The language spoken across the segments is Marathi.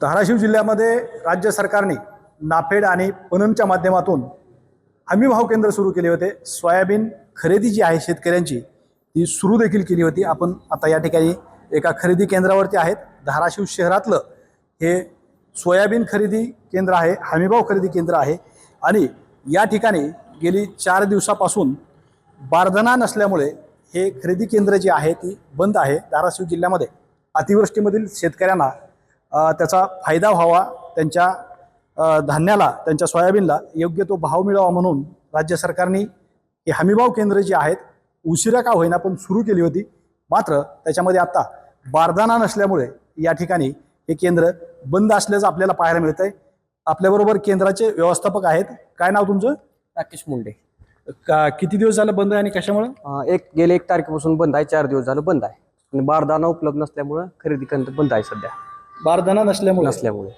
धाराशिव जिल्ह्यामध्ये राज्य सरकारने नाफेड आणि पणनच्या माध्यमातून हमीभाव केंद्र सुरू केले होते। सोयाबीन खरेदी जी आहे शेतकऱ्यांची ती सुरू देखील केली होती। आपण आता या ठिकाणी एका खरेदी केंद्रावरती आहेत। धाराशिव शहरातलं हे सोयाबीन खरेदी केंद्र आहे, हमीभाव खरेदी केंद्र आहे आणि या ठिकाणी गेली 4 दिवसापासून बारदाना नसल्यामुळे हे खरेदी केंद्र जे आहे ती बंद आहे। धाराशिव जिल्ह्यामध्ये अतिवृष्टीमधील शेतकऱ्यांना त्याचा फायदा व्हावा, त्यांच्या धान्याला, त्यांच्या सोयाबीनला योग्य तो भाव मिळावा म्हणून राज्य सरकारने हे हमीभाव केंद्र जी आहेत उशिरा का होईना पण सुरू केली होती। मात्र त्याच्यामध्ये आता बारदाना नसल्यामुळे या ठिकाणी हे केंद्र बंद असल्याचं आपल्याला पाहायला मिळतंय। आपल्याबरोबर केंद्राचे व्यवस्थापक आहेत। काय नाव तुमचं? राकेश मुंडे। किती दिवस झालं बंद आहे आणि कशामुळे? गेले 1 तारखेपासून बंद आहे, 4 दिवस झालं बंद आहे आणि बारदाना उपलब्ध नसल्यामुळे खरेदी केंद्र बंद आहे सध्या। बारदाना नसल्यामुळे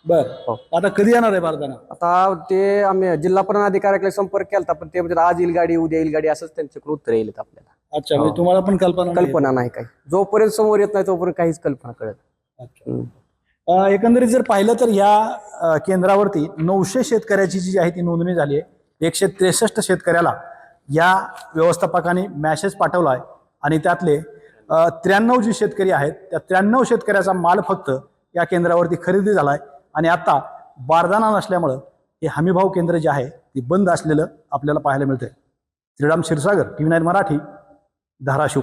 बर हो। आता कधी येणार आहे बारदाना? आता ते आम्ही जिल्हा अधिकाऱ्याकडे संपर्क केला पण ते म्हणजे आज येईल गाडी, उद्या येईल गाडी असंच त्यांच्याकडे उत्तर येईल आपल्याला। अच्छा, म्हणजे तुम्हाला पण कल्पना नाही काही, जोपर्यंत समोर येत नाही तोपर्यंत काहीच कल्पना कळत। एकंदरीत जर पाहिलं तर या केंद्रावरती 900 शेतकऱ्याची जी आहे ती नोंदणी झाली आहे। 163 शेतकऱ्याला या व्यवस्थापकाने मॅसेज पाठवलाय आणि त्यातले 93 जे शेतकरी आहेत त्या 93 शेतकऱ्याचा माल फक्त या केंद्रावरती खरेदी झालाय आणि आता बारदाना नसल्यामुळं हे हमीभाव केंद्र जे आहे ते बंद असलेलं आपल्याला पाहायला मिळतंय। श्रीराम क्षीरसागर, TV9 मराठी, धाराशिव।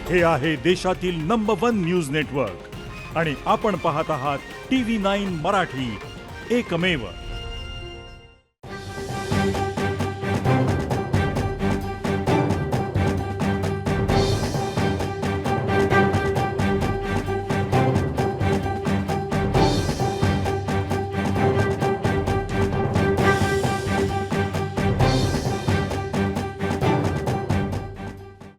हे आहे देशातील नंबर 1 न्यूज नेटवर्क आणि आपण पाहत आहात TV9 मराठी, एकमेव।